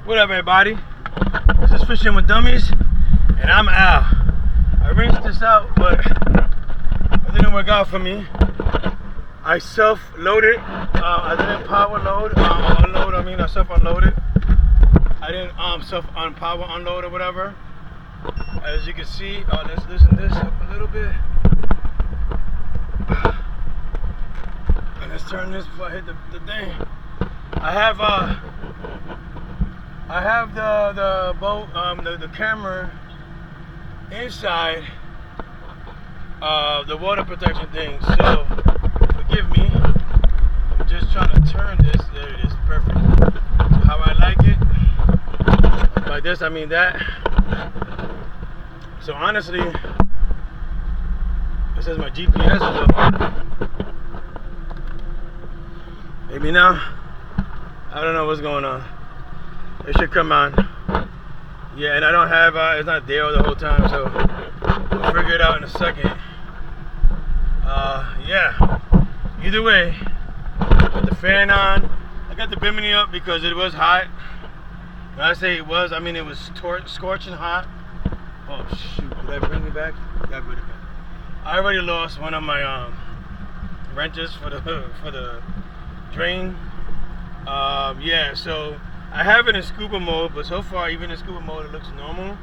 What up, everybody? This is Fishing with Dummies, and I'm out. I rinsed this out, but it didn't work out for me. I self-loaded. I didn't power load, unload. I mean, I self-unloaded. I didn't power unload or whatever. As you can see, let's loosen this up a little bit. And let's turn this before I hit the thing. I have the boat, the camera inside the water protection thing. So forgive me. I'm just trying to turn this. There it is, perfect. So how I like it. By this I mean that. So honestly, this is my GPS. Maybe now. I don't know what's going on. It should come on. Yeah, and I don't have, it's not there the whole time, so we'll figure it out in a second. Yeah. Either way, put the fan on. I got the bimini up because it was hot. When I say it was, I mean it was scorching hot. Oh shoot, did I bring it back? Yeah, I put it back. I already lost one of my wrenches for the drain. Yeah, so I have it in scuba mode, but so far even in scuba mode it looks normal.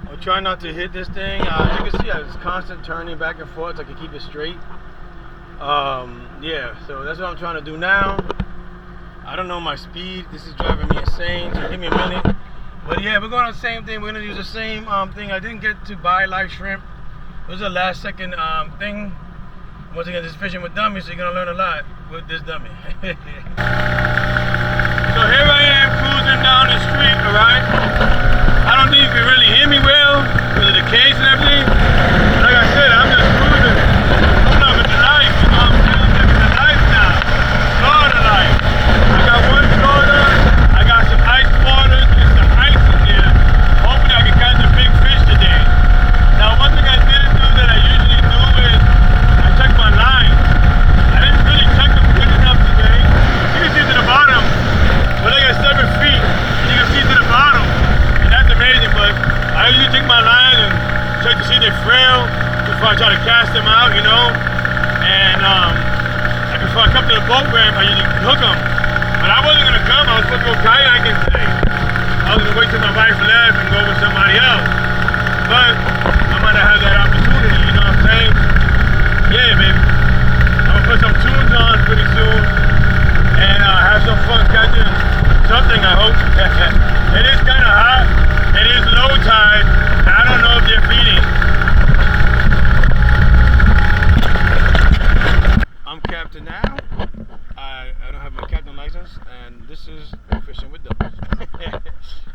I'll try not to hit this thing. As you can see, it's constant turning back and forth so I can keep it straight. Yeah, so that's what I'm trying to do now. I don't know my speed. This is driving me insane, so give me a minute. But yeah, we're going on the same thing. We're going to use the same thing. I didn't get to buy live shrimp. It was a last second thing. Once again, this is Fishing with Dummies, so you're going to learn a lot with this dummy. So here I am cruising down the street, alright? I don't think you can really hear me well because of the case and everything. Like I said, I'm just cruising. I'm loving the life, you know what I'm saying? I'm living the life now. Florida life. I got one Florida, I got some ice water, just some ice in there. Hopefully I can catch a big fish today. Now one thing I didn't do that I usually do is I check my lines. I didn't really check them good enough today. You can see to the bottom. Well, I got 7 feet, and you can see to the bottom, and that's amazing, but I usually take my line and check to see if they're frail before I try to cast them out, you know, and before I come to the boat ramp, I usually hook them, but I wasn't going to come, I was supposed to go kayaking today. I was going to wait till my wife left and go with somebody else, but I might not have that opportunity, you know what I'm saying? Yeah, baby, I'm going to put some tunes on pretty soon, and have some fun catching something, I hope. It is kind of hot. It is low tide. I don't know if they're feeding. I'm captain now. I don't have my captain license, and this is Fishing with Dummies.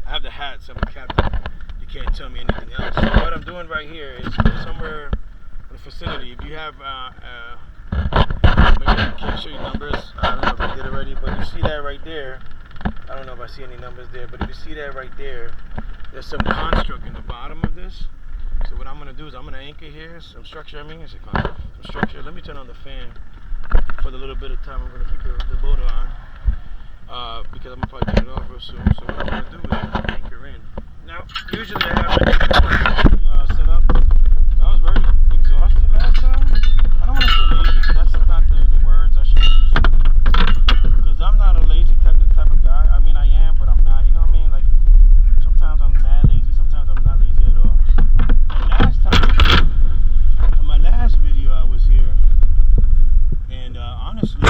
I have the hat, so I'm a captain. You can't tell me anything else. So what I'm doing right here is somewhere in the facility. If you have maybe I can't show you numbers. I don't know if I did already, but you see that right there. I don't know if I see any numbers there, but if you see that right there, there's some construct in the bottom of this. So what I'm going to do is I'm going to anchor here, some structure, some structure. Let me turn on the fan for the little bit of time I'm going to keep the boat on, because I'm going to probably turn it off real soon. So what I'm going to do is anchor in. Now, usually I have my set up. I was very exhausted last time. I don't want to say lazy, because that's not the words I should be using. Because I'm not a lazy type of guy. I mean, I am, but I'm not. You know what I mean? Like, sometimes I'm mad lazy, sometimes I'm not lazy at all. And last time, in my last video, I was here. And honestly,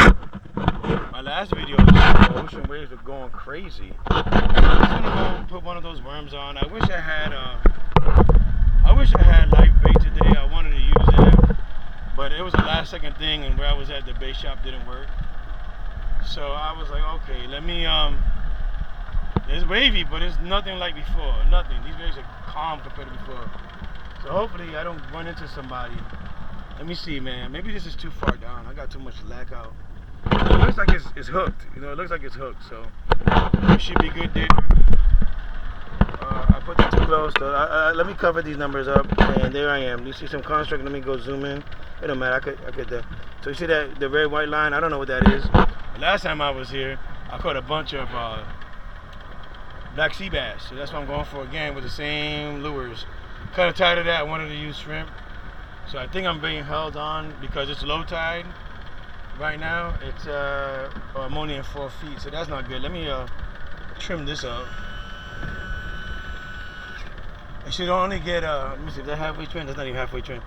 my last video, the ocean waves were going crazy. I was going to go put one of those worms on. I wish I had live bait today. I wanted to use it. But it was a last second thing, and where I was at the bait shop didn't work. So I was like, okay, let me, it's wavy, but it's nothing like before, nothing. These waves are calm compared to before. So hopefully I don't run into somebody. Let me see, man, maybe this is too far down. I got too much lack out. It looks like it's hooked, you know, it looks like it's hooked, so it should be good there. I put that too close, so let me cover these numbers up, and there I am. You see some construct, let me go zoom in. It don't matter, I could so you see that, the red white line, I don't know what that is. Last time I was here, I caught a bunch of black sea bass. So that's what I'm going for again with the same lures. Kind of tired of that. I wanted to use shrimp. So I think I'm being held on because it's low tide right now. It's I'm only in 4 feet, so that's not good. Let me trim this up. It should only get let me see, is that halfway trim? That's not even halfway trim.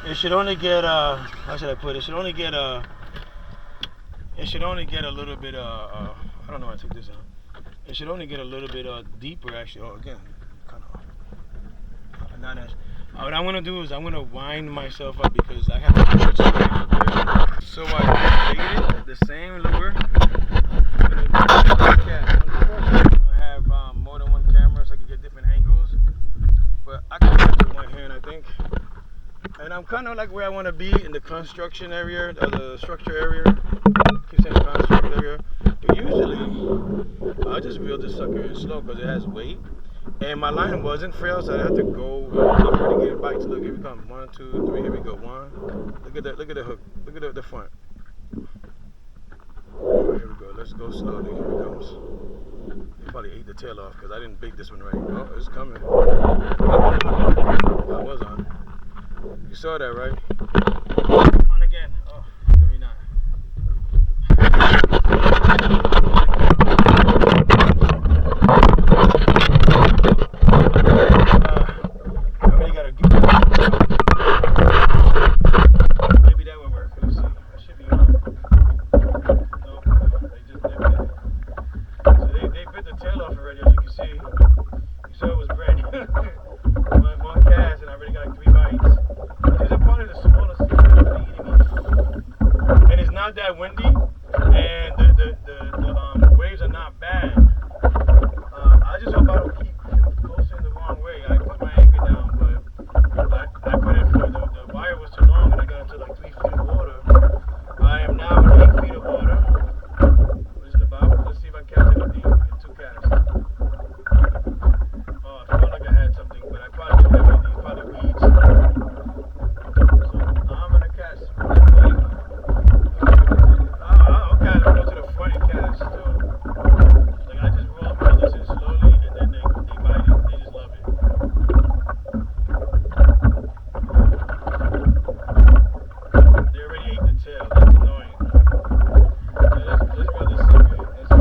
It should only get how should I put it? It should only get a little bit I don't know how I took this out. It should only get a little bit deeper actually. Oh, again, kind of not as. What I'm gonna do is I'm gonna wind myself up because I have to switch it. So I created the same lure. I have more than one camera so I can get different angles. But I can catch with one hand, I think. And I'm kind of like where I want to be in the construction area, the structure area. Keep saying construct area. But usually, I just reel this sucker in slow because it has weight. And my line wasn't frail, so I had to go to get bites. Look, here we come. 1, 2, 3. Here we go. 1. Look at that. Look at the hook. Look at the front. Right, here we go. Let's go slowly. Here it comes. They probably ate the tail off because I didn't bait this one right. Oh, it's coming. I was on. You saw that, right? Come on again. Oh, maybe not. I really gotta get that. Maybe that would work. Let's see. I should be on. Nope. They just nipped it. So they bit the tail off already, as you can see. You saw it was brand new. one cast, and I already got like 3 bites. These are probably the smallest seals that are eating me. And it's not that windy, and the waves are not bad. I just hope I don't keep posting the wrong way. I put my anchor down, but I put it for the wire was too long, and I got into like 3 feet of water. I am now in 8 feet of water. Just about. Let's see if I can catch anything in 2 casts. Oh, I felt like I had something, but I probably didn't have anything. Probably weeds. So I'm gonna cast. Okay, let's go to the front and cast. So, like I just roll this in slowly, and then they bite it. They just love it. They already ate the tail. That's annoying. Okay, let's reel this sucker. Let's see.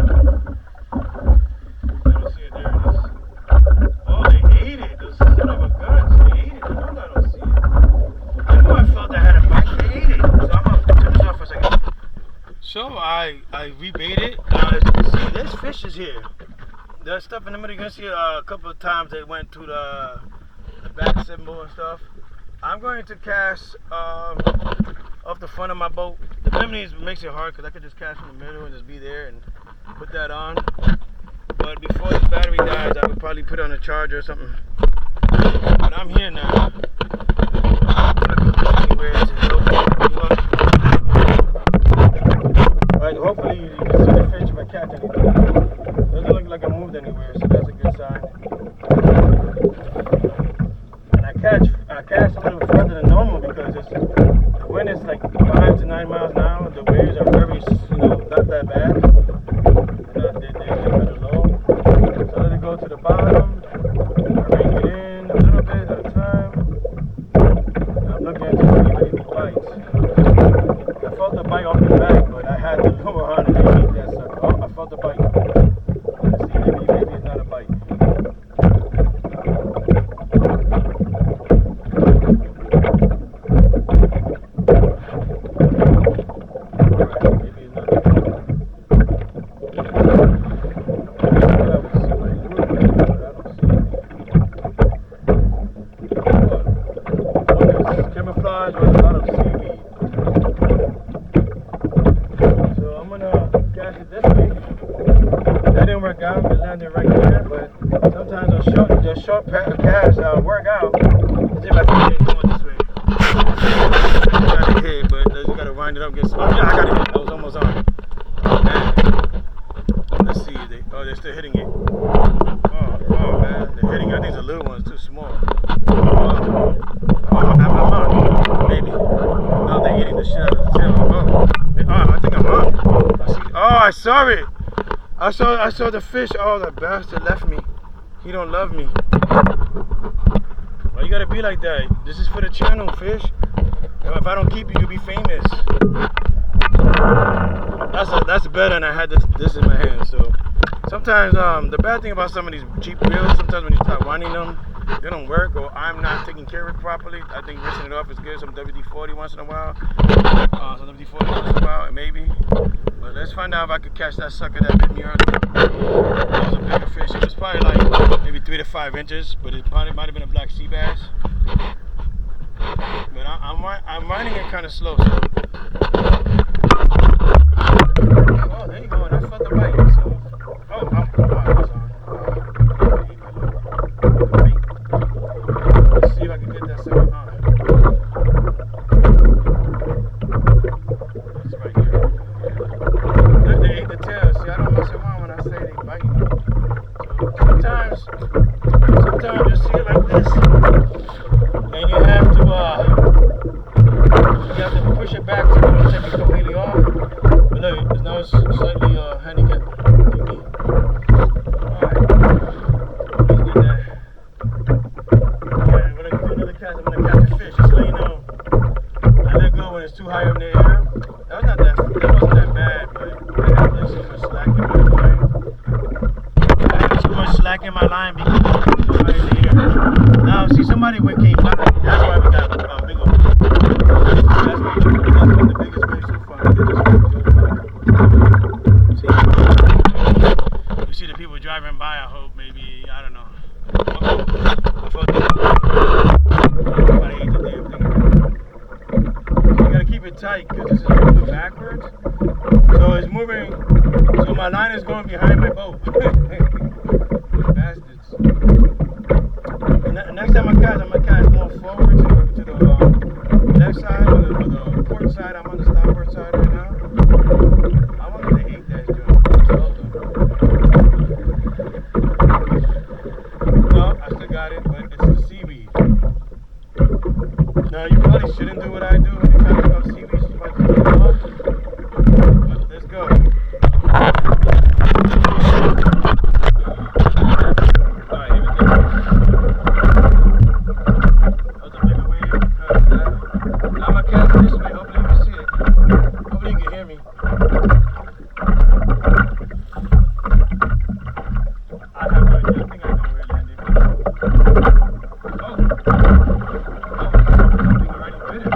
I don't see it. There it is. Oh, they ate it. Those son of a guns. They ate it. No wonder I don't see it. I knew I felt I had a bite. They ate it. So I'm gonna turn this off for a second. So I rebait it. As you can see, there's fishes here. There's stuff in the middle. You can see a couple of times they went to the back symbol and stuff. I'm going to cast off the front of my boat. The Dummies makes it hard because I could just cast from the middle and just be there and put that on. But before this battery dies, I would probably put on a charger or something. But I'm here now. Right, hopefully you can see the fish if I catch anything. Doesn't look like I moved anywhere, so that's a good sign. And I cast a little further than normal because the wind is like 5 to 9 miles an hour. The waves are very, not that bad. They're kind of low. So I let it go to the bottom. I bring it in a little bit at a time. I'm looking at any bites. I felt the bite off the back, but I had the lure on and they ate that sucker. Oh, I felt the bite. Let's see, maybe it's not a bite. Camouflage with a lot of seaweed. So I'm gonna cast it this way. That didn't work out. It landed right there, but sometimes the short casts work out. Let's see if I can get it going this way. I got it hit, but you gotta wind it up. Yeah, I got it hit. I was almost on. Man. Let's see. They're still hitting it. Oh man, they're hitting it. I think the little one's too small. I'm on. Maybe. No, they're eating the shit out of the tail. I think I'm on. I saw it. I saw the fish. Oh, the bastard left me. He don't love me. Why you gotta be like that? This is for the channel, fish. If I don't keep you, you'll be famous. That's better than I had this in my hand. So sometimes the bad thing about some of these cheap reels, sometimes when you start winding them, they don't work, or I'm not taking care of it properly. I think rinsing it off is good. Some WD-40 once in a while. Some WD-40 once in a while, maybe. But let's find out if I could catch that sucker that bit me earlier. That was a bigger fish. It was probably like maybe 3 to 5 inches, but it probably might have been a black sea bass. But I'm winding it kind of slow. So. Oh, there you go. And I felt the bite. So, it's on. Let's see if I can get that sucker on. It's right there. They ate the tail. See, I don't mess around when I say they bite me. Sometimes you see it like this, and you have to push it back to don't take it completely off. But look, it's now slightly handicapped. Alright, let's get that. Okay, when I do another cast, I'm gonna catch a fish. Just so you know, I let go when it's too high up in the air. That wasn't that bad, but I had like so much slack in my line. I had too much slack in my line because it was right in the air. Now, see, somebody came by. That's why we got big old. That's the biggest wave so far. You see the people driving by, I hope, maybe, I don't know. I felt somebody ate the damn thing. So you gotta keep it tight because this is moving backwards. So it's moving, so my line is going behind my boat. Bastards. And next time I cast, I'm gonna cast more forward to the left side or the port side. I'm on the starboard side right now. I wanted to eat that joint. No, I still got it, but it's the seaweed. Now, you probably shouldn't do what I do when you try to pick up seaweed. You might just get it off. But let's go. Alright, here we go. That was a bigger wave. I'm going to cast it this way. Hopefully you can see it. Hopefully you can hear me. I have no idea. I think I know where it landed. Oh. Something already bit it.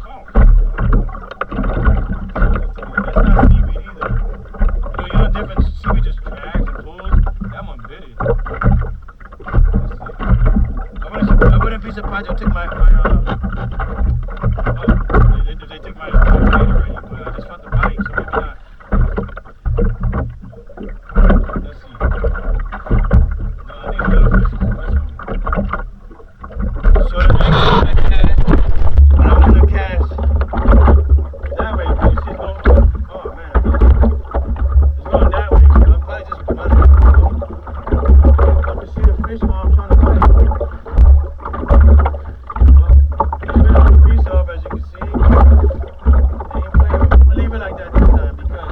Oh. That's not seaweed either. You know different seaweed just drags and pulls. That one bit it. Let's see. I wouldn't be surprised if they took my if they took my bait already, but I just felt the bite, so maybe not. Let's see. No, I think little fish is the best one. So the next time I cast, I'm gonna cast that way. You see it's going, oh man, it's going that way. So I'm probably just running. I can see the fish while I'm trying to bite. As you can see, I'm gonna leave it like that this time because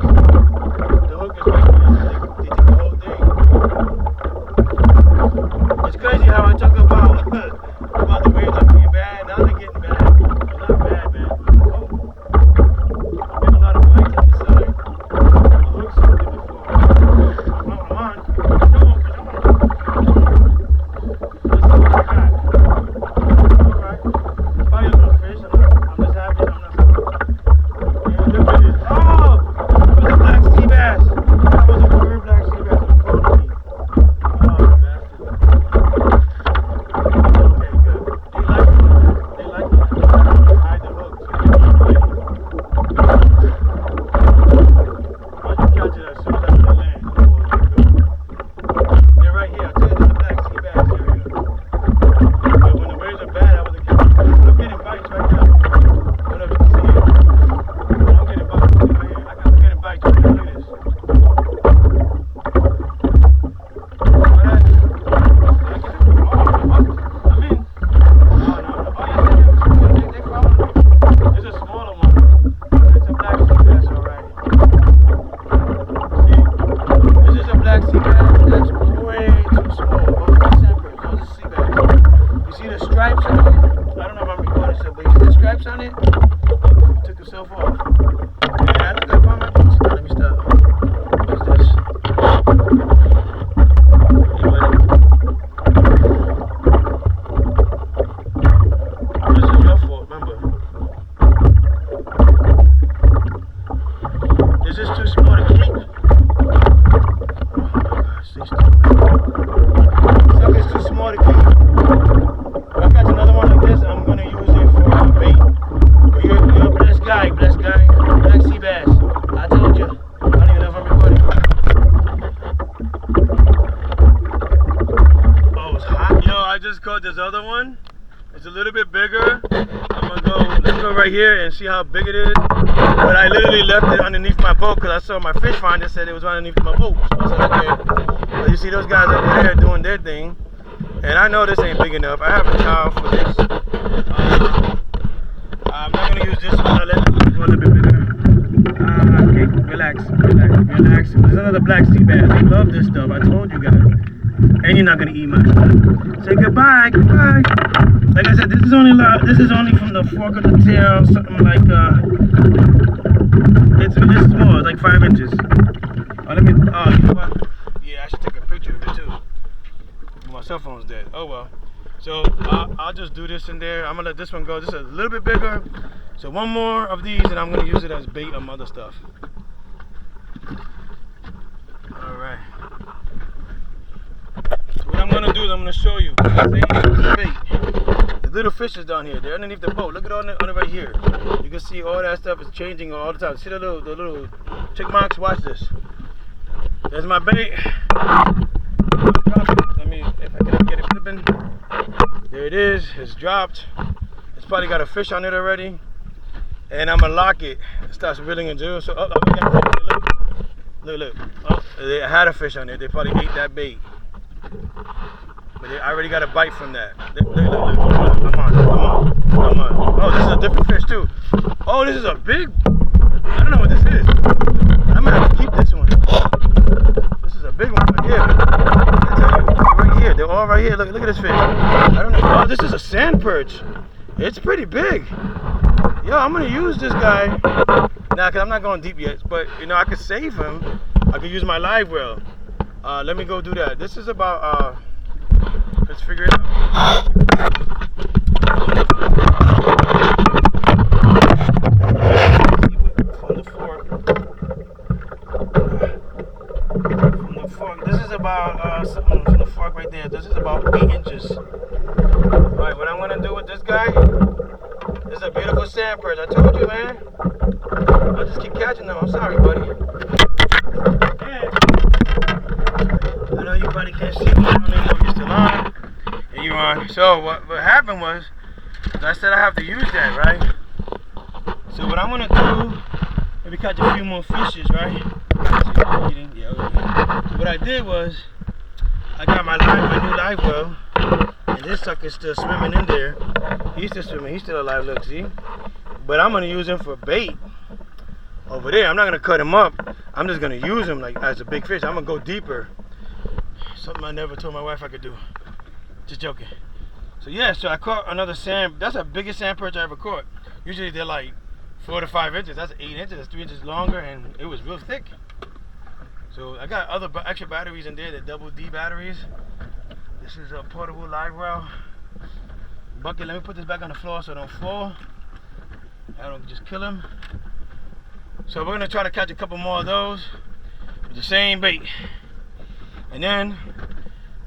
is too small to keep. Oh my gosh, stay still, man. Sucker's too small to keep. If I catch another one like this, I'm gonna use it for a bait. But you're a blessed guy, black sea bass. I told you. I don't even know if I'm recording. Oh, it's hot. Yo, I just caught this other one. It's a little bit bigger. Let's go right here and see how big it is. But I literally left it underneath my boat because I saw my fish finder said it was underneath my boat. So I said, okay. But you see those guys over there doing their thing. And I know this ain't big enough. I have a towel for this. I'm not going to use this one. I'll let it go a little bit bigger. Okay, relax. There's another black sea bass. They love this stuff. I told you guys. And you're not going to eat mine. Say goodbye. Like I said, this is only from the fork of the tail, something like it's small, it's like 5 inches. Oh, you know what? Yeah, I should take a picture of it too. My cell phone's dead. Oh well. So I'll just do this in there. I'm gonna let this one go. This is a little bit bigger. So one more of these, and I'm gonna use it as bait on other stuff. All right. So what I'm gonna do is I'm gonna show you. The little fishes down here, they're underneath the boat. Look at on it right here. You can see all that stuff is changing all the time. See the little tick marks? Watch this. There's my bait. Let me, if I can get it flipping. There it is. It's dropped. It's probably got a fish on it already. And I'm gonna lock it. It starts reeling into. So look. Oh, they had a fish on it. They probably ate that bait. But I already got a bite from that. Look. Come on. Oh, this is a different fish too. Oh, this is a big. I don't know what this is. I'm gonna have to keep this one. This is a big one right here. I tell you, they're right here. They're all right here. Look at this fish. I don't know. Oh, this is a sand perch. It's pretty big. Yo, I'm gonna use this guy. Nah, cause I'm not going deep yet. But you know, I could save him. I could use my live well. Let me go do that. This is about let's figure it out. From the fork, this is about something from the fork right there. This is about 8 inches. Alright, what I'm gonna do with this guy, this is a beautiful sand perch. I told you, man. I just keep catching them. I'm sorry, buddy. I know you probably can't see me. I don't know if you're still on. And you're on. So what happened was, I said I have to use that, right? So what I'm gonna do, maybe catch a few more fishes, right? Yeah, okay. So what I did was, I got my new live well, and this sucker's still swimming in there. He's still swimming. He's still alive. Look, see? But I'm gonna use him for bait over there. I'm not gonna cut him up. I'm just gonna use him like as a big fish. I'm gonna go deeper. Something I never told my wife I could do. Just joking. So yeah, so I caught another sand. That's the biggest sand perch I ever caught. Usually they're like 4 to 5 inches. That's 8 inches. That's 3 inches longer, and it was real thick. So I got other extra batteries in there. They're double D batteries. This is a portable live well bucket. Let me put this back on the floor so it don't fall. I don't just kill him. So we're gonna try to catch a couple more of those with the same bait. And then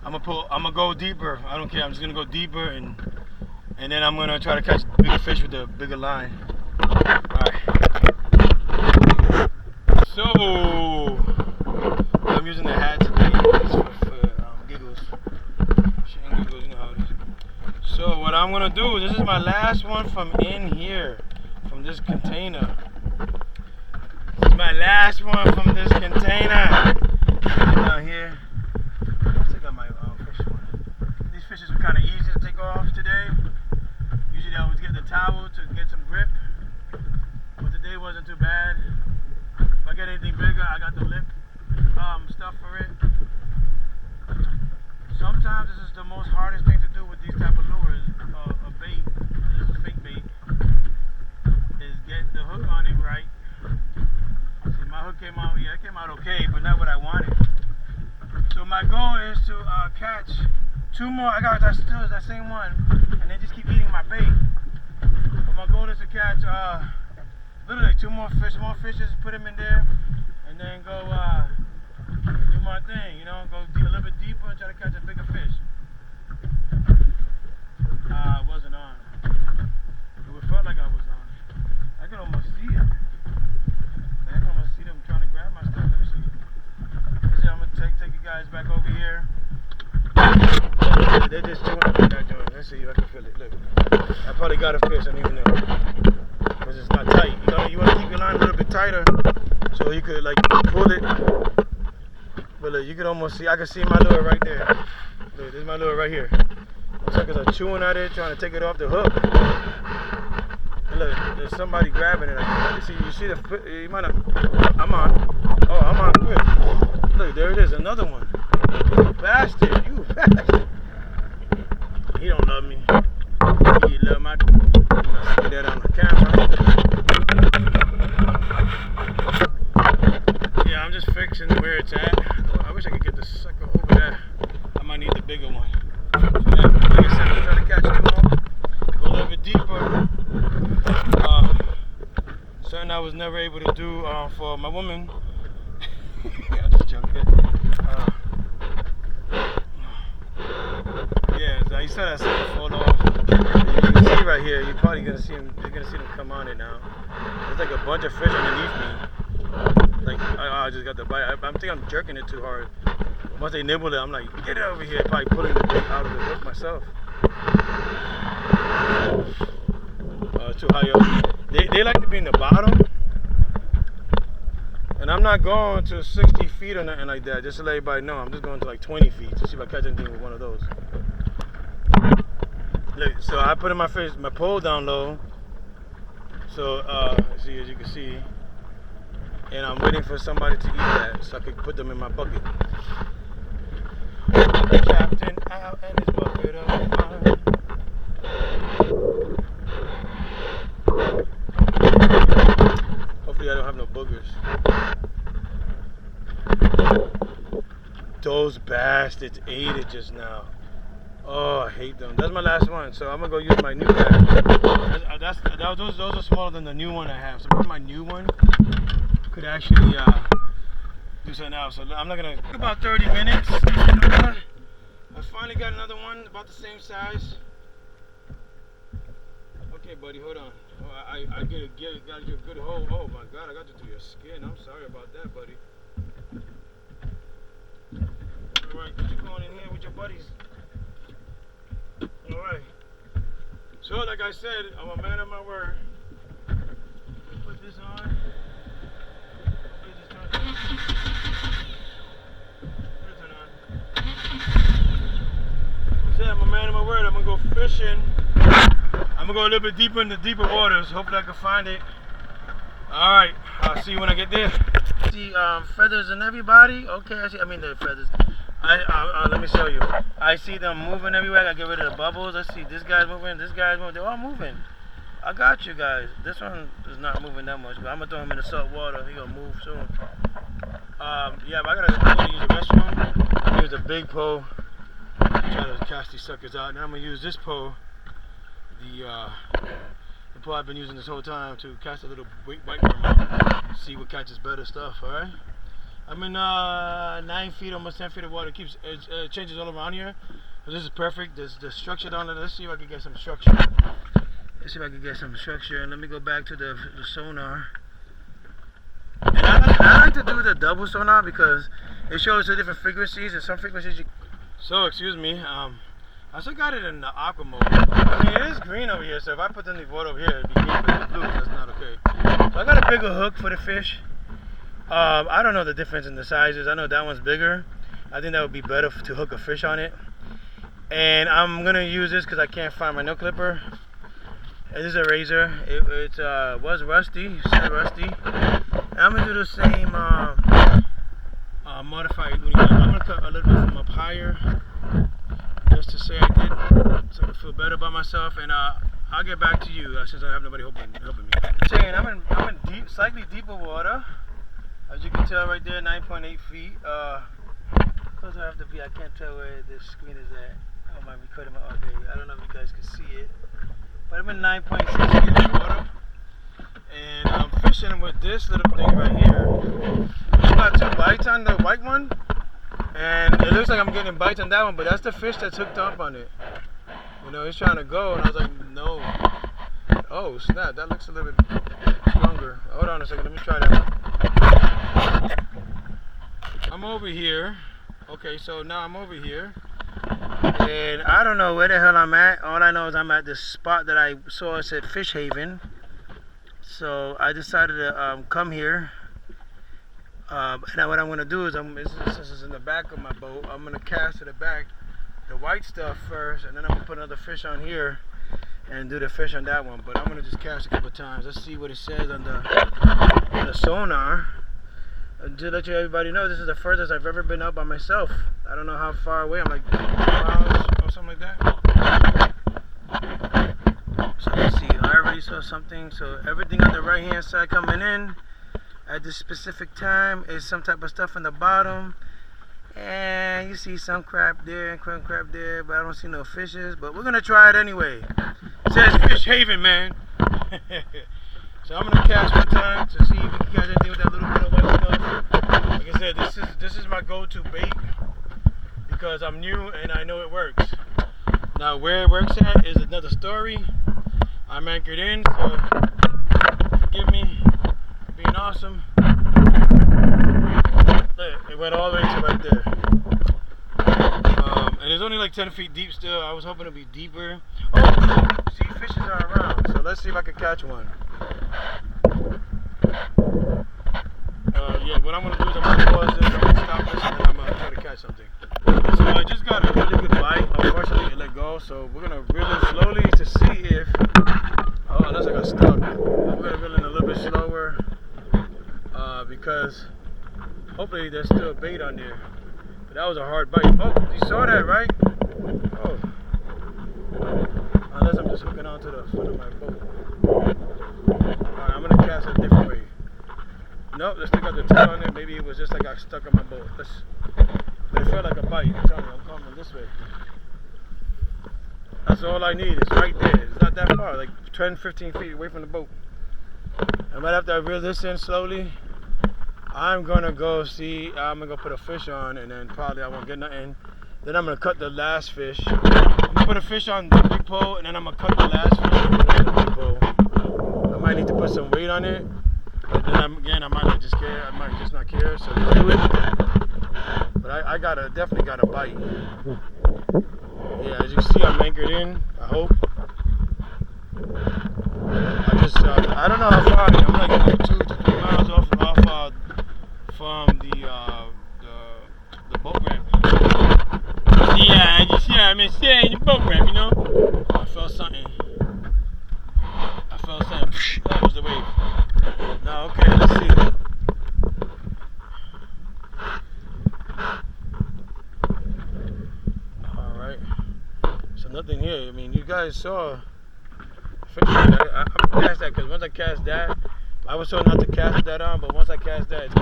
I'm gonna go deeper. I don't care. I'm just gonna go deeper, and then I'm gonna try to catch bigger fish with the bigger line. All right. So I'm using the hat today for giggles. Shit and giggles, you know how it is. So what I'm gonna do, this is my last one from in here, from this container. This is my last one from this container. Down here. These fishes were kind of easy to take off today. Usually I always get the towel to get some grip, but today wasn't too bad. If I get anything bigger, I got the lip stuff for it. Sometimes this is the most hardest thing to do with these type of lures, a bait, this is fake bait, is get the hook on it right. See, my hook came out, yeah, it came out okay, but not what I wanted. So my goal is to catch 2 more. I got that same one, and they just keep eating my bait. But my goal is to catch literally 2 more fishes, put them in there, guys back over here. They're just chewing up on that joint. Let's see if I can feel it. Look, I probably got a fish. I don't even know because it's not tight. You want to keep your line a little bit tighter so you could like pull it. But look, you can almost see. I can see my lure right there. Look, this is my lure right here. Suckers are chewing at it, trying to take it off the hook. And look, there's somebody grabbing it. You see the? You might not. I'm on. Oh, I'm on. Good. Look, there it is. Another one. Bastard, you bastard. He don't love me. He love my. I'm gonna see that on the camera. Yeah, I'm just fixing where it's at. I wish I could get the sucker over there. I might need the bigger one. So yeah, like I said, I'm trying to catch 2 more. Go a little bit deeper. Something I was never able to do for my woman. I'm just joking. Yeah, you saw that sucker fall off. You can see right here. You're probably gonna see them. You're gonna see them come on it now. There's like a bunch of fish underneath me. Like I just got the bite. I think I'm jerking it too hard. Once they nibble it, I'm like, get it over here. Probably pulling the bait out of the hook myself. It's too high up. They like to be in the bottom. And I'm not going to 60 feet or nothing like that, just to let everybody know. I'm just going to like 20 feet to see if I catch anything with one of those. Look, so I put in my pole down low. So, see, as you can see. And I'm waiting for somebody to eat that so I can put them in my bucket. The captain out and his bucket of fun. Hopefully I don't have no boogers. Those bastards ate it just now. Oh, I hate them. That's my last one, so I'm gonna go use my new bag. Those are smaller than the new one I have. So maybe my new one could actually do something else. So I'm not gonna. About 30 minutes. I finally got another one about the same size. Okay, buddy, hold on. Oh, I gotta get a good hold. Oh my God, I got you through your skin. I'm sorry about that, buddy. All right, get you going in here with your buddies. All right. So, like I said, I'm a man of my word. Put this on. I'm a man of my word. I'm gonna go fishing. I'm gonna go a little bit deeper in the deeper waters. Hopefully I can find it. All right, I'll see you when I get there. See feathers in everybody. Okay, I mean the feathers. Let me show you. I see them moving everywhere. I get rid of the bubbles. I see this guy's moving. This guy's moving. They're all moving. I got you guys. This one is not moving that much, but I'm gonna throw him in the salt water. He gonna move soon. Yeah, but I gotta use the restroom. I use a big pole. Try to cast these suckers out. Now I'm gonna use this pole, the pole I've been using this whole time to cast a little white worm out. See what catches better stuff. All right. I'm in 9 feet, almost 10 feet of water. It changes all around here. So this is perfect. There's the structure down there. Let's see if I can get some structure. And let me go back to the sonar. And I like to do the double sonar because it shows the different frequencies, and some frequencies you. So, excuse me, I still got it in the aqua mode. I mean, it is green over here, so if I put the water over here, it'd be green, but it's blue, that's not okay. So I got a bigger hook for the fish. I don't know the difference in the sizes. I know that one's bigger. I think that would be better to hook a fish on it. And I'm going to use this because I can't find my nail clipper. And this is a razor. It was rusty, still rusty. And I'm going to do the same modified. I'm going to cut a little bit from up higher just to say I did, so I feel better about myself. And I'll get back to you since I have nobody helping me. Saying I'm in deep, slightly deeper water. As you can tell right there, 9.8 feet. Close I have to be. I can't tell where this screen is at. Oh, my recording. Okay, I don't know if you guys can see it, but I'm in 9.6 feet of water, and I'm fishing with this little thing right here. I got 2 bites on the white one, and it looks like I'm getting bites on that one, but that's the fish that's hooked up on it. You know, he's trying to go, and I was like, no. Oh snap! That looks a little bit stronger. Hold on a second. Let me try that one. I'm over here Okay, so now I'm over here, and I don't know where the hell I'm at. All I know is I'm at this spot that I saw. It said Fish Haven. So I decided to come here. And what I'm going to do is, since it's in the back of my boat, I'm going to cast to the back the white stuff first, and then I'm going to put another fish on here and do the fish on that one. But I'm going to just cast a couple times. Let's see what it says on the sonar. And to let everybody know, this is the furthest I've ever been up by myself. I don't know how far away. I'm like 2 miles or something like that. So let's see. I already saw something. So everything on the right hand side coming in at this specific time is some type of stuff in the bottom. And you see some crab there and crab there, but I don't see no fishes. But we're gonna try it anyway. It says Fish Haven, man. So I'm gonna cast one time to see if we can catch anything with that little bit of white stuff. Like I said, this is my go-to bait because I'm new and I know it works. Now where it works at is another story. I'm anchored in, so forgive me for being awesome. Look, it went all the way to right there. And it's only like 10 feet deep still. I was hoping it'd be deeper. Oh, see, fishes are around, so let's see if I can catch one. Yeah, what I'm going to do is I'm going to pause this, I'm going to stop this, and then I'm going to try to catch something. So I just got a really good bite. Unfortunately, it let go, so we're going to reel in slowly to see if... Oh, that's like a stuck. But we're going to reel in a little bit slower because hopefully there's still bait on there. But that was a hard bite. Oh, you saw that, right? Oh. Unless I'm just hooking onto the front of my boat. Alright, I'm going to cast it a different way. Nope, let's stick out the tail on there. Maybe it was just like I stuck on my boat. But it felt like a bite. I'm telling you, I'm coming this way. That's all I need. It's right there. It's not that far, like 10, 15 feet away from the boat. And right after I reel this in slowly, I'm going to go see, I'm going to go put a fish on, and then probably I won't get nothing. Then I'm going to cut the last fish. I'm going to put a fish on the big pole, and then I'm going to cut the last fish on the big pole. I might need to put some weight on it. But then again, I might not just care. I might just not care, so let's do it. But I definitely got a bite. Yeah, as you can see, I'm anchored in, I hope. I don't know how far I'm like 2 to 3 miles off from the boat ramp. Yeah, you see how I'm saying the boat ramp, you know? I felt something. That was the wave. No, okay, let's see. Alright. So nothing here. I mean, you guys saw fish. I'm gonna cast that because once I cast that, I was told not to cast that on, but once I cast that, it's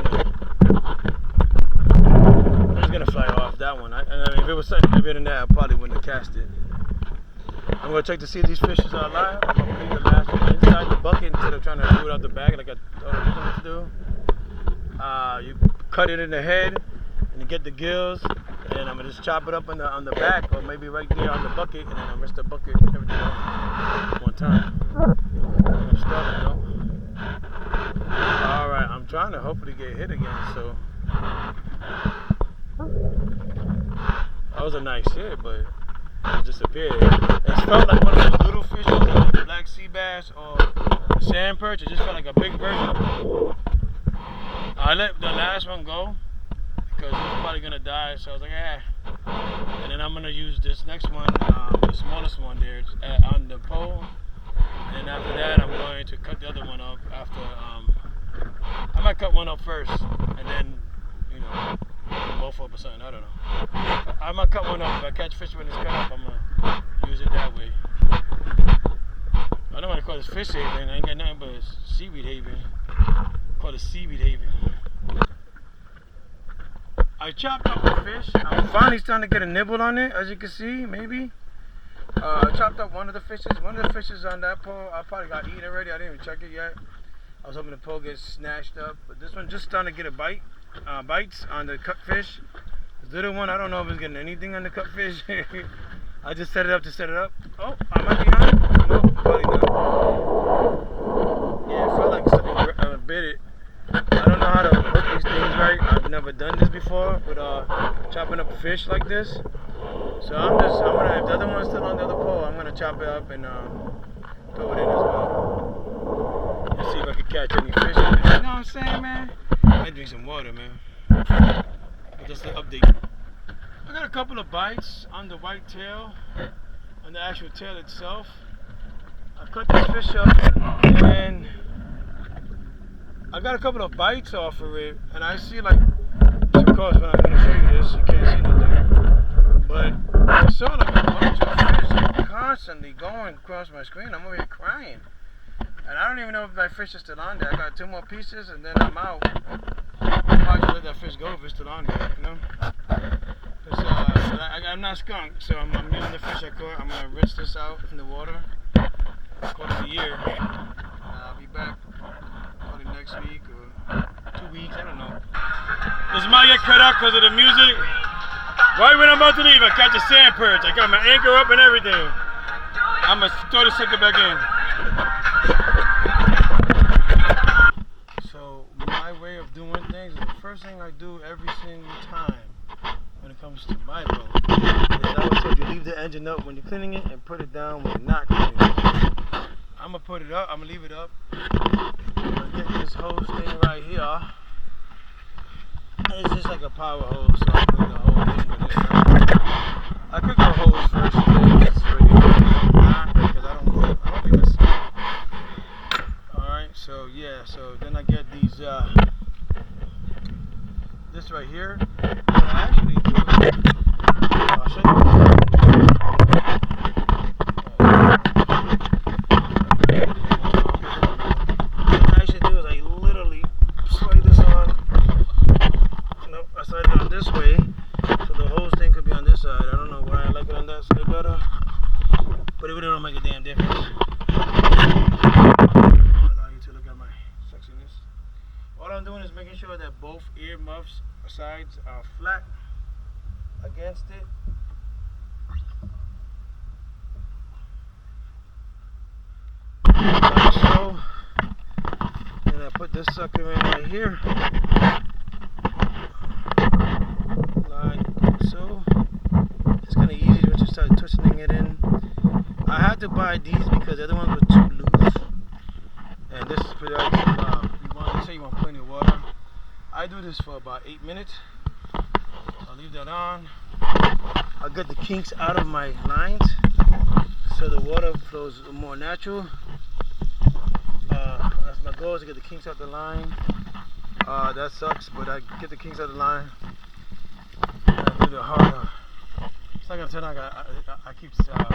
gonna fly off that one. I mean, if it was something bigger than that, I probably wouldn't have cast it. I'm going to check to see if these fishes are alive. I'm going to leave the last one inside the bucket instead of trying to do it out the bag like I told you to do. You cut it in the head and you get the gills, and I'm going to just chop it up on the back or maybe right there on the bucket, and then I'll rinse the bucket and everything off one time. I'm stuck, you know? Alright, I'm trying to hopefully get hit again, so... That was a nice hit, but... it disappeared. It felt like one of those little fishes, like the black sea bass or sand perch. It just felt like a big version of it. I let the last one go because it was probably gonna die, so I was like, And then I'm gonna use this next one, the smallest one there, on the pole. And after that, I'm going to cut the other one up. I might cut one up first, and then, you know, both up or something. I don't know. I might cut one up. If I catch fish when it's cut up, I'm gonna use it that way. I don't want to call this Fish Haven. I ain't got nothing but a Seaweed Haven. Call it Seaweed Haven. I chopped up the fish. I'm finally starting to get a nibble on it, as you can see, maybe. I chopped up one of the fishes. One of the fishes on that pole, I probably got eaten already. I didn't even check it yet. I was hoping the pole gets snatched up, but this one just starting to get a bites on the cut fish. This little one, I don't know if it's getting anything on the cut fish. I just set it up to set it up. Oh, I might be on it. No, probably not. Yeah, it felt like something bit it. I don't know how to hook these things right. I've never done this before with chopping up fish like this. So I'm gonna, if the other one's still on the other pole, I'm gonna chop it up and throw it in as well. Let's see if I can catch any fish. You know what I'm saying, man? I might drink some water, man. But just an update. I got a couple of bites on the white tail, on the actual tail itself. I cut this fish up and I got a couple of bites off of it, and I see like, of course when I'm gonna show you this, you can't see nothing. But I saw like a bunch of fish like, constantly going across my screen. I'm over here crying. And I don't even know if my fish is still on there. I got 2 more pieces and then I'm out. I might just let that fish go if it's still on there, you know? I'm not skunked, so I'm using the fish I caught. I'm gonna rinse this out in the water. Call it a year. I'll be back probably next week or 2 weeks, I don't know. This might get cut out because of the music. Right when I'm about to leave, I catch a sand perch. I got my anchor up and everything. I'm gonna throw the sucker back in. So my way of doing things is the first thing I do every single time when it comes to my boat is I always tell you leave the engine up when you're cleaning it and put it down when you're not cleaning it. I'm gonna put it up, I'm gonna leave it up. I'm gonna get this hose thing right here. It's just like a power hose, so I'm putting the whole thing with it. I could go hose first if it's ready, because I don't think it's. Alright, so yeah, so then I get these, this right here. I actually do, I'll show you. What I actually do is I literally slide this on. Nope, I slide it on this way, so the whole thing could be on this side. I don't know why I like it on that side better, but it really don't make a damn difference. Allow you to look at my sexiness. All I'm doing is making sure that both ear muffs sides are flat against it. Like so. Then I put this sucker in right here. Like so. It's kind of easy once you start twisting it in. I had to buy these because the other ones were too loose. And this is pretty they say you want plenty of water. I do this for about 8 minutes. I'll leave that on. I'll get the kinks out of my lines so the water flows more natural. That's my goal, is to get the kinks out the line. That sucks, but I get the kinks out the line. I do the harder. It's not gonna turn out. I keep. It's not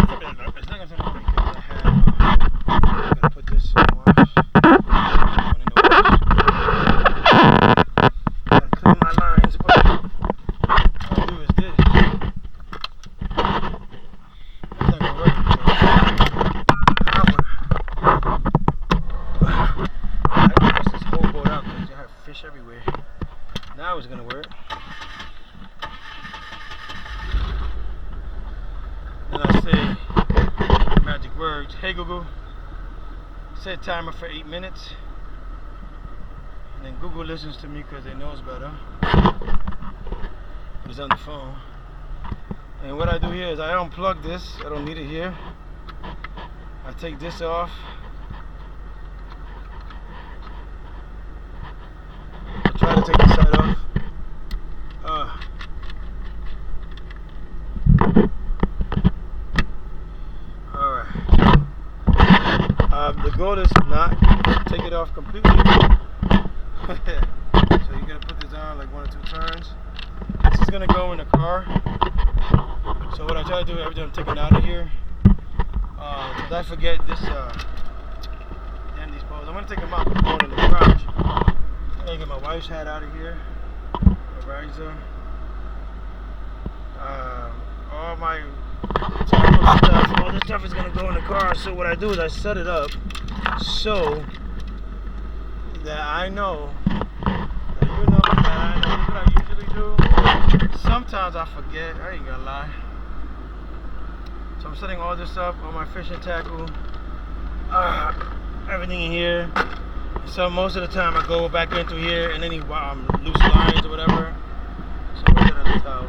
gonna turn out because I have. I'm gonna put this in the wash. Gotta clean my lines. What I'll do is this. That's not gonna work. I press this whole boat out because you have fish everywhere. Now it's gonna work. Then I say magic words. Hey Google, set timer for 8 minutes. And then Google listens to me because they know it's better. It's on the phone. And what I do here is I unplug this. I don't need it here. I take this off. I try to take this side off. The goal is not take it off completely. So you're gonna put this on like 1 or 2 turns. This is gonna go in the car. So what I try to do every time I'm taking it out of here, because I forget this. Damn these poles. I'm gonna take them out and put them in the garage. I gotta get my wife's hat out of here. My visor. All my stuff, all this stuff is gonna go in the car. So what I do is I set it up so that I know that you know that I know what I usually do. Sometimes I forget, I ain't gonna lie. So I'm setting all this up, all my fishing tackle, everything in here. So most of the time I go back into here and any loose lines or whatever. So where's that other towel?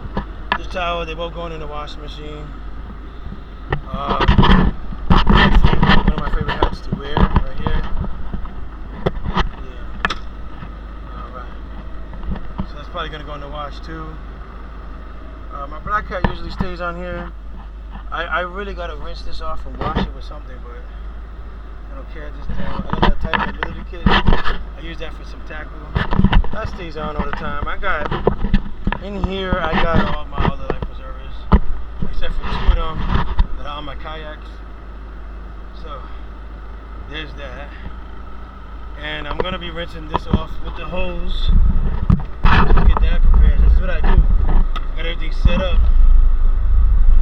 This towel, they both going in the washing machine. One of my favorite hats to wear right here. Yeah. Alright. So that's probably gonna go in the wash too. My black hat usually stays on here. I really gotta rinse this off and wash it with something, but I don't care. Just I got that type of mobility kit. I use that for some tackle. That stays on all the time. I got in here. I got all my other life preservers, except for 2 of them that are on my kayaks. So there's that. And I'm gonna be rinsing this off with the hose to get that prepared. This is what I do. Got everything set up.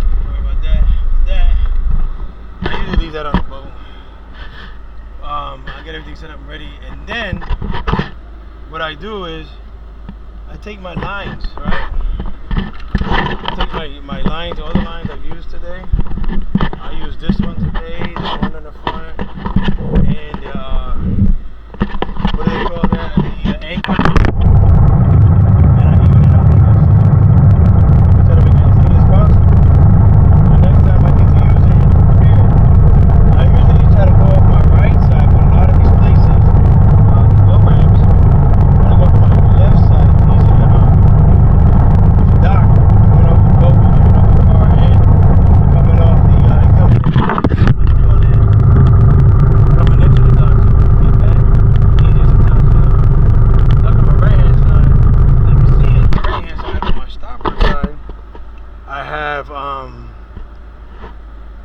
Don't worry about that. I usually leave that on the boat. I get everything set up and ready, and then what I do is I take my lines, right? I take my lines, all the lines I've used today. I use this one today, the one in the front, and what do they call that? The anchor.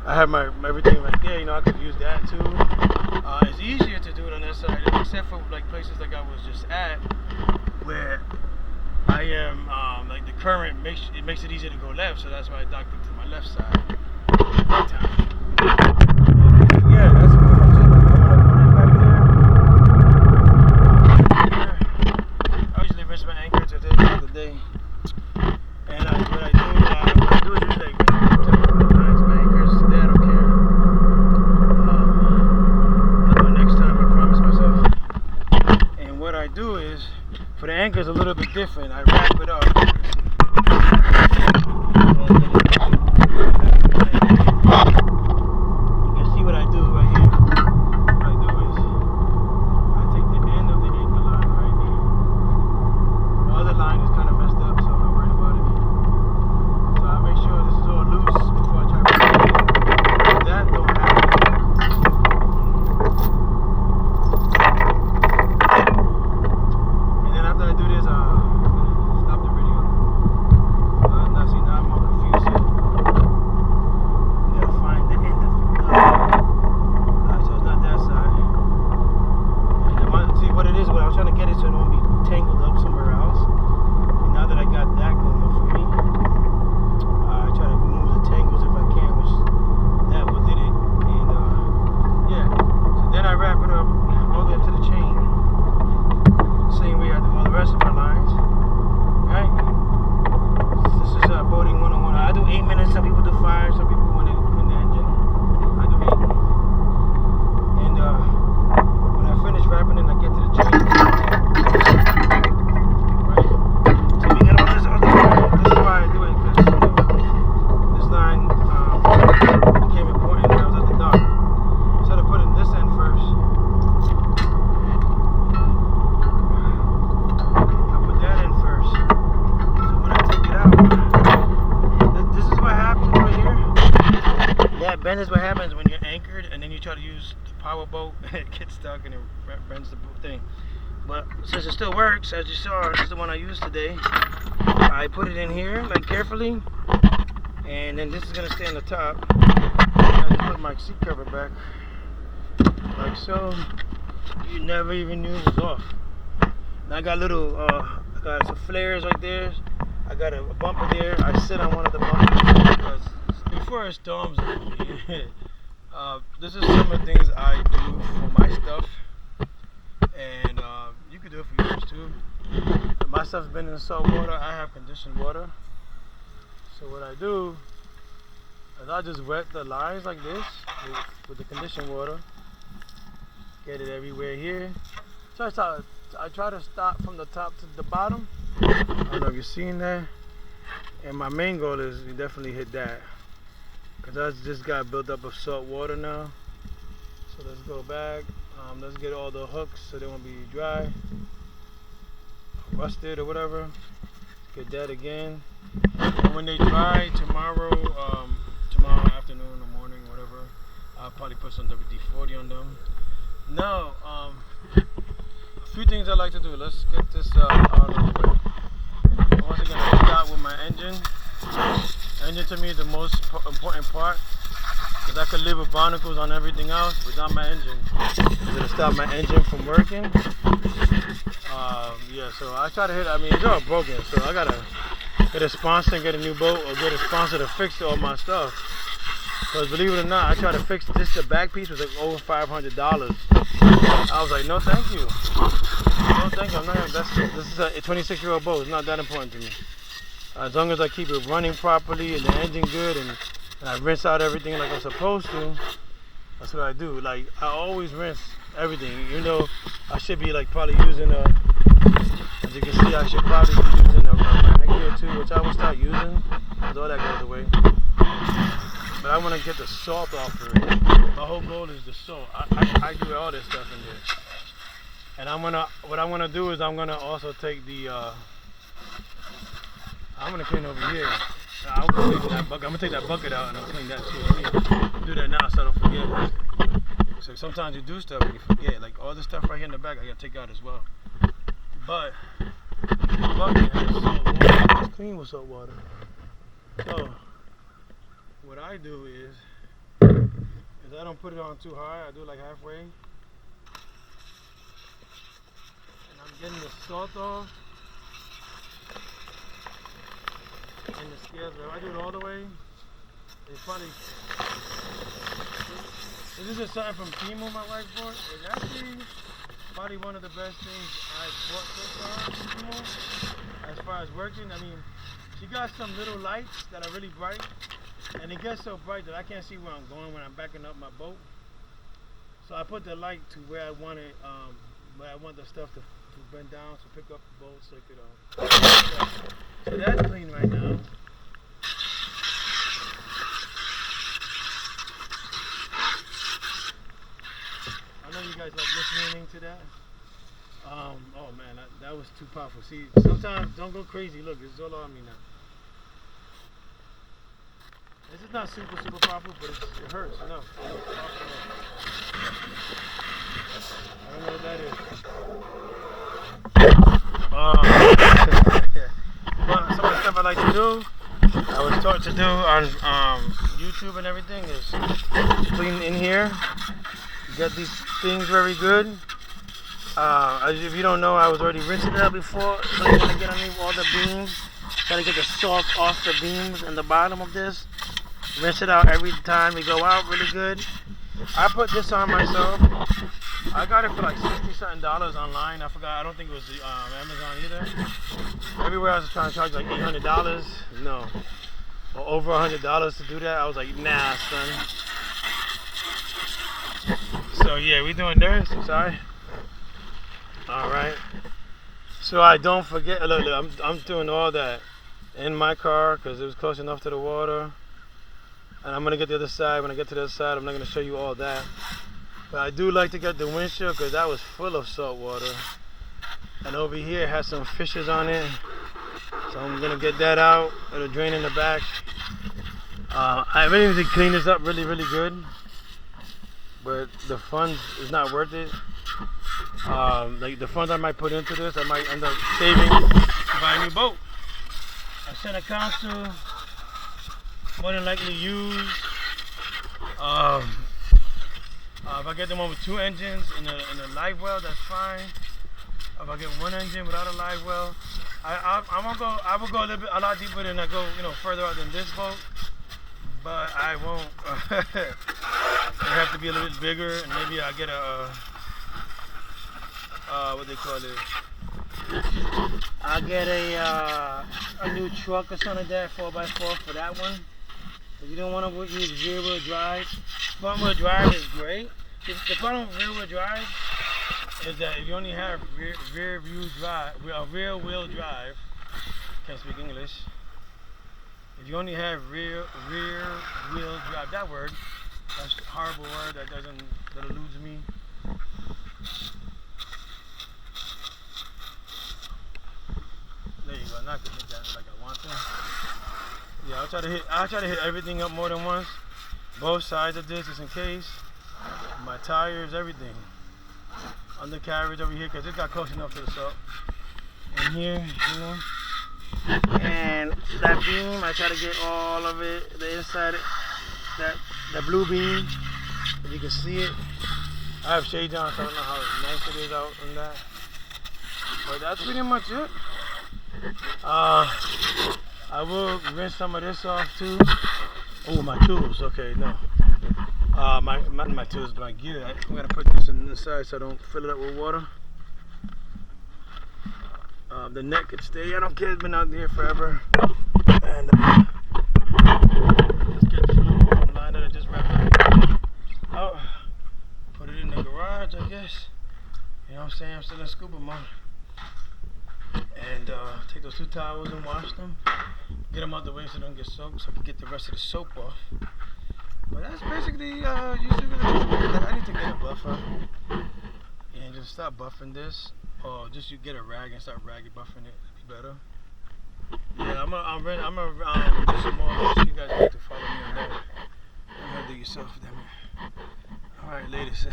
I have my everything right there, you know, I could use that too. It's easier to do it on that side, except for like places like I was just at, where I am, like the current makes it easier to go left, so that's why I docked it to my left side. Yeah, that's pretty much it. I usually rinse my anchor today for the day. And what I do is usually like my anchors today. I don't care. I'll do it next time, I promise myself. And what I do is, for the anchors a little bit different. I wrap it up. You can see what I do right here. What I do is, I take the end of the anchor line right here. The other line is kind of messed up, so I'm not worried about it. So I make sure this is all loose before I try to put it in. That don't happen. And then after I do this, stop the video. Now see, now I'm more confused here. You gotta find the end of it. Alright, so it's not that side. And then see what it is, what I was trying to get it so it won't be tangled up somewhere else. And now that I got that going for me, I try to remove the tangles if I can, which that what did it. And yeah, so then I wrap it up all the way up to the chain, same way I do all the rest of my lines, right? This is boating 101. I do 8 minutes, some people do 5, some people want it in the engine. I do 8. And when I finish wrapping it, I get to the chain. Right? So we get all this other line. This is why I do it, because this line became important when I was at the dock. Instead of putting this in first, I put that in first. So when I take it out, this is what happens right here. That bend is what happens when you're anchored and then you try to use the power boat and it gets stuck and it bends the thing. But since it still works, as you saw, this is the one I used today. I put it in here, like carefully, and then this is gonna stay on the top. I just put my seat cover back, like so. You never even knew it was off. Now I got little, I got some flares right there. I got a bumper there. I sit on one of the bumpers because before it storms, this is some of the things I do for my stuff, and you could do it for yours too. My stuff's been in salt water. I have conditioned water. So what I do is I just wet the lines like this with the conditioned water. Get it everywhere here. So I try to start from the top to the bottom. I don't know if you've seen that. And my main goal is to definitely hit that. Because I just got built up of salt water now. So let's go back. Let's get all the hooks so they won't be dry, rusted or whatever. Get that again. And when they dry tomorrow afternoon or morning, whatever, I'll probably put some WD-40 on them. Now, a few things I like to do. Let's get this out of the way. Once again, I start with my engine. The engine to me is the most important part, because I could live with barnacles on everything else, but not my engine. It'll stop my engine from working. Yeah, so I try to hit, it's all broken, so I gotta get a sponsor and get a new boat, or get a sponsor to fix all my stuff. Because believe it or not, I tried to fix this, the back piece was like over $500. I was like, no thank you. No thank you, I'm not, this is a 26-year-old boat, it's not that important to me. As long as I keep it running properly and the engine good and I rinse out everything like I'm supposed to, that's what I do. Like, I always rinse everything, even though I should be like probably using as you can see, I should probably be using a rag here too, which I will start using, because all that goes away. But I want to get the salt off of it. My whole goal is the salt. I do all this stuff in there. And what I'm gonna do is I'm gonna also take the, I'm gonna clean over here. I'm gonna take that bucket out and I'll clean that too. Let me do that now so I don't forget. So sometimes you do stuff and you forget. Like all this stuff right here in the back, I gotta take out as well. But the bucket has salt water. It's clean with salt water. So what I do is I don't put it on too high. I do it like halfway. And I'm getting the salt off. And the scales, if I do it all the way, it's probably, this is just something from Timo my wife bought. It's actually probably one of the best things I've bought so far from Timo, as far as working. She got some little lights that are really bright, and it gets so bright that I can't see where I'm going when I'm backing up my boat. So I put the light to where I want it, where I want the stuff to bend down to pick up the boat so it could, so that's clean right now. I know you guys like listening to that. Oh man, that was too powerful. See, sometimes don't go crazy. Look, it's all on me now. This is not super powerful, but it hurts enough. I don't know what that is. Some of the stuff I like to do, I was taught to do on YouTube and everything, is clean in here, get these things very good. If you don't know, I was already rinsing it out before, so you want to get underneath all the beams, try to get the salt off the beams and the bottom of this. Rinse it out every time we go out really good. I put this on myself. I got it for like $60-something online. I forgot. I don't think it was Amazon either. Everywhere I was trying to charge like $800. No. Or over $100 to do that. I was like, nah, son. So yeah, we doing this. Sorry. Alright. So I don't forget. Look, I'm doing all that in my car because it was close enough to the water. And I'm going to get the other side. When I get to the other side, I'm not going to show you all that. But I do like to get the windshield because that was full of salt water. And over here has some fishes on it. So I'm going to get that out. It'll drain in the back. I really need to clean this up really good. But the funds is not worth it. Like the funds I might put into this, I might end up saving to buy a new boat. A center console. More than likely use. If I get the one with 2 engines and a live well, that's fine. If I get 1 engine without a live well, I will go a lot deeper than I go, further out than this boat. But I won't. It have to be a little bit bigger, and maybe I get what they call it. I get a new truck or something like that, 4x4 for that one. If you don't want to use rear-wheel drive, front-wheel drive is great. The problem with rear-wheel drive is that if you only have rear wheel drive, can't speak English. If you only have rear wheel drive, that's a horrible word that eludes me. There you go. Not to hit that like I want to. Yeah, I'll try to hit everything up more than once. Both sides of this, just in case. My tires, everything. Undercarriage over here, because it got close enough to the salt. And here, you know. And that beam, I try to get all of it, the inside, that blue beam. If you can see it. I have shades on, so I don't know how nice it is out in that. But that's pretty much it. I will rinse some of this off too. Oh, my tools. Okay, no. My tools, my gear. I'm gonna put this in the side so I don't fill it up with water. The neck could stay. I don't care. It's been out there forever. And let's get this little line that I just wrapped up. Oh, put it in the garage, I guess. You know what I'm saying? I'm still in scuba mode. And take those 2 towels and wash them. Get them out the way so they don't get soaked, so I can get the rest of the soap off. But that's basically usually I need to get a buffer and just stop buffing this, or just you get a rag and start raggy buffing it. It'd be better. Yeah, I'm gonna do some more. So you guys have to follow me on that. You gotta do yourself, damn it. All right, ladies.